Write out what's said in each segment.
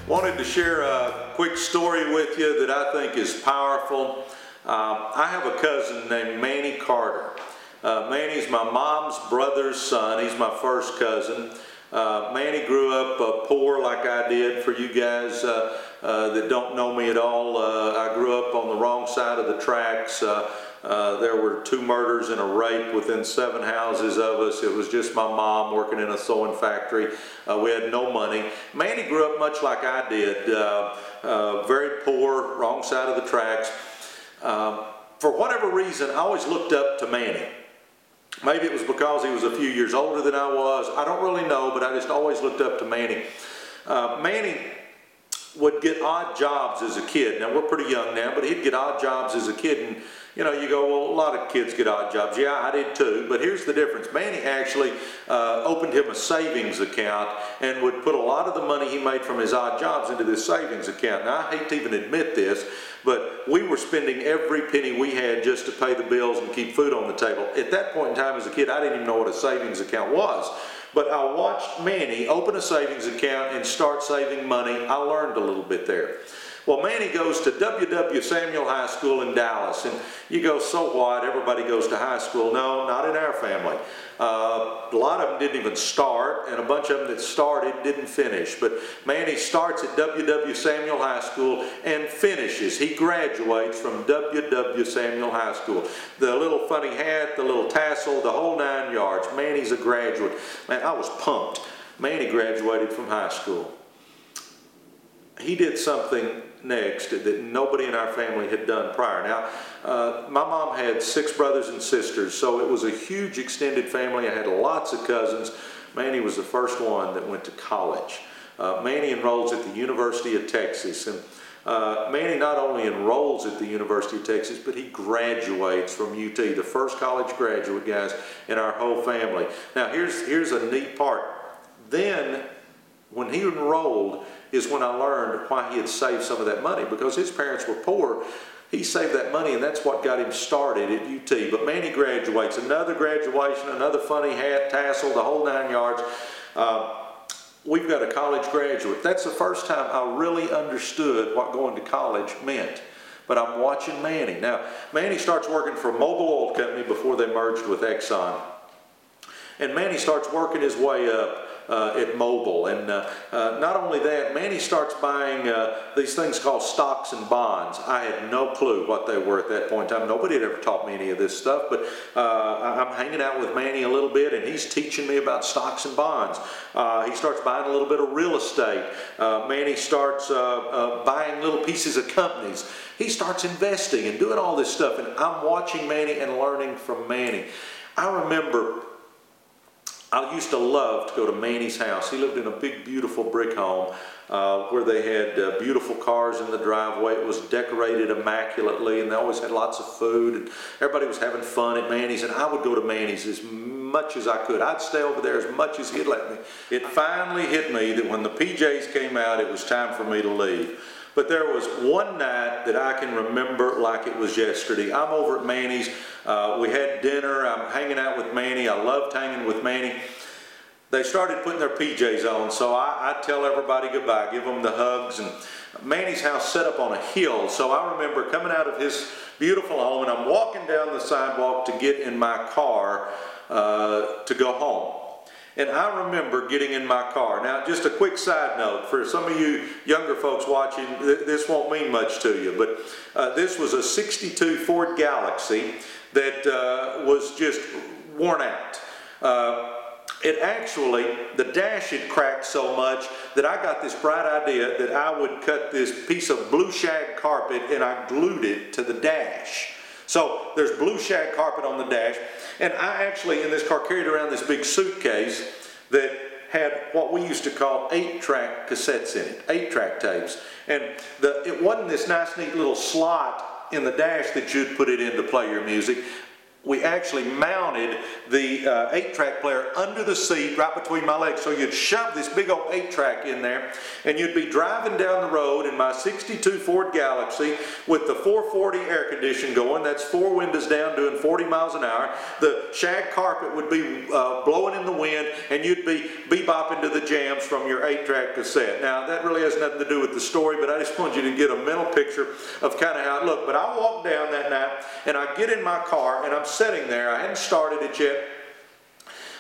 Wanted to share a quick story with you that I think is powerful. I have a cousin named Manny Carter. Manny's my mom's brother's son. He's my first cousin. Manny grew up poor like I did. For you guys that don't know me at all, I grew up on the wrong side of the tracks. There were 2 murders and a rape within 7 houses of us. It was just my mom working in a sewing factory. We had no money. Manny grew up much like I did, very poor, wrong side of the tracks. For whatever reason, I always looked up to Manny. Maybe it was because he was a few years older than I was. I don't really know, but I just always looked up to Manny. Manny would get odd jobs as a kid. Now, we're pretty young now, but he'd get odd jobs as a kid. And you know, you go, well, a lot of kids get odd jobs. Yeah, I did too, but here's the difference. Manny actually opened him a savings account and would put a lot of the money he made from his odd jobs into this savings account. Now, I hate to even admit this, but we were spending every penny we had just to pay the bills and keep food on the table. At that point in time as a kid, I didn't even know what a savings account was. But I watched Manny open a savings account and start saving money. I learned a little bit there. Well, Manny goes to W.W. Samuel High School in Dallas, and you go, so what? Everybody goes to high school. No, not in our family. A lot of them didn't even start, and a bunch of them that started didn't finish. But Manny starts at W.W. Samuel High School and finishes. He graduates from W.W. Samuel High School. The little funny hat, the little tassel, the whole 9 yards. Manny's a graduate. Man, I was pumped. Manny graduated from high school. He did something next that nobody in our family had done prior. Now, my mom had 6 brothers and sisters, so it was a huge extended family. I had lots of cousins. Manny was the first one that went to college. Manny enrolls at the University of Texas, and Manny not only enrolls at the University of Texas, but he graduates from UT, the first college graduate, guys, in our whole family. Now, here's a neat part. Then, when he enrolled, is when I learned why he had saved some of that money, because his parents were poor. He saved that money, and that's what got him started at UT. But Manny graduates, another graduation, another funny hat, tassel, the whole 9 yards. We've got a college graduate. That's the first time I really understood what going to college meant. But I'm watching Manny. Now, Manny starts working for a Mobil Oil Company before they merged with Exxon. And Manny starts working his way up at Mobil, and not only that, Manny starts buying these things called stocks and bonds. I had no clue what they were at that point in time. Nobody had ever taught me any of this stuff, but I'm hanging out with Manny a little bit, and he's teaching me about stocks and bonds. He starts buying a little bit of real estate. Manny starts buying little pieces of companies. He starts investing and doing all this stuff, and I'm watching Manny and learning from Manny. I remember I used to love to go to Manny's house. He lived in a big, beautiful brick home where they had beautiful cars in the driveway. It was decorated immaculately, and they always had lots of food, and everybody was having fun at Manny's, and I would go to Manny's as much as I could. I'd stay over there as much as he'd let me. It finally hit me that when the PJs came out, it was time for me to leave. But there was one night that I can remember like it was yesterday. I'm over at Manny's. We had dinner. I'm hanging out with Manny. I loved hanging with Manny. They started putting their PJs on, so I tell everybody goodbye, give them the hugs. And Manny's house set up on a hill, so I remember coming out of his beautiful home, and I'm walking down the sidewalk to get in my car to go home. And I remember getting in my car. Now, just a quick side note, for some of you younger folks watching, this won't mean much to you, but this was a 62 Ford Galaxy that was just worn out. It actually, the dash had cracked so much that I got this bright idea that I would cut this piece of blue shag carpet and I glued it to the dash. So there's blue shag carpet on the dash, and I actually in this car carried around this big suitcase that had what we used to call 8-track cassettes in it, 8-track tapes. And it wasn't this nice neat little slot in the dash that you'd put it in to play your music. we actually mounted the 8-track player under the seat right between my legs. So you'd shove this big old 8-track in there, and you'd be driving down the road in my 62 Ford Galaxy with the 440 air conditioning going. That's 4 windows down doing 40 miles an hour. The shag carpet would be blowing in the wind, and you'd be bebopping to the jams from your 8-track cassette. Now, that really has nothing to do with the story, but I just want you to get a mental picture of kind of how it looked. But I walked down that night, and I get in my car, and I'm sitting there. I hadn't started it yet.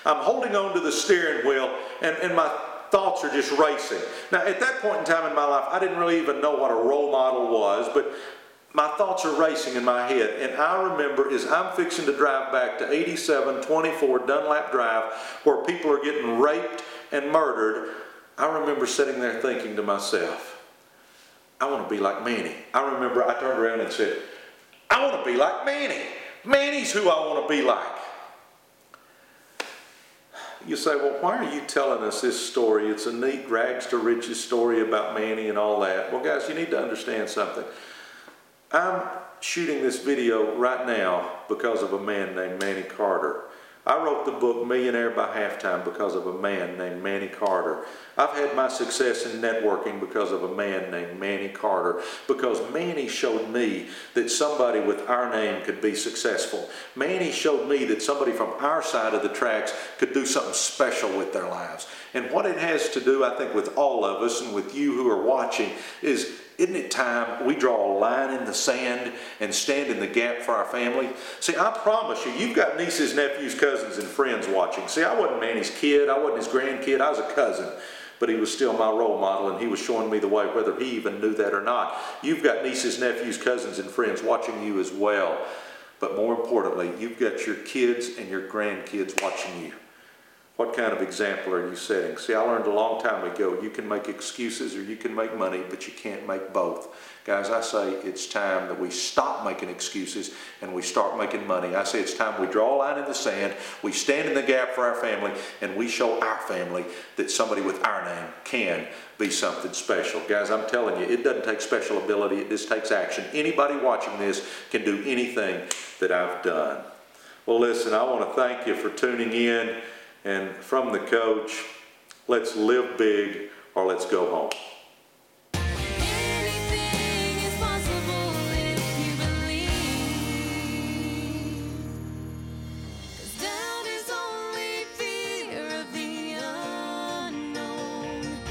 I'm holding on to the steering wheel, and my thoughts are just racing. Now, at that point in time in my life, I didn't really even know what a role model was, but my thoughts are racing in my head. And I remember as I'm fixing to drive back to 8724 Dunlap Drive, where people are getting raped and murdered, I remember sitting there thinking to myself, I want to be like Manny. I remember I turned around and said, I want to be like Manny. Manny's who I want to be like. You say, well, why are you telling us this story? It's a neat rags to riches story about Manny and all that. Well, guys, you need to understand something. I'm shooting this video right now because of a man named Manny Carter. I wrote the book Millionaire by Halftime because of a man named Manny Carter. I've had my success in networking because of a man named Manny Carter, because Manny showed me that somebody with our name could be successful. Manny showed me that somebody from our side of the tracks could do something special with their lives. And what it has to do, I think, with all of us and with you who are watching is, isn't it time we draw a line in the sand and stand in the gap for our family? See, I promise you, you've got nieces, nephews, cousins, and friends watching. See, I wasn't Manny's kid. I wasn't his grandkid. I was a cousin. But he was still my role model, and he was showing me the way, whether he even knew that or not. You've got nieces, nephews, cousins, and friends watching you as well. But more importantly, you've got your kids and your grandkids watching you. What kind of example are you setting? See, I learned a long time ago, you can make excuses or you can make money, but you can't make both. Guys, I say it's time that we stop making excuses and we start making money. I say it's time we draw a line in the sand, we stand in the gap for our family, and we show our family that somebody with our name can be something special. Guys, I'm telling you, it doesn't take special ability, it just takes action. Anybody watching this can do anything that I've done. Well, listen, I want to thank you for tuning in. And from the coach, let's live big or let's go home.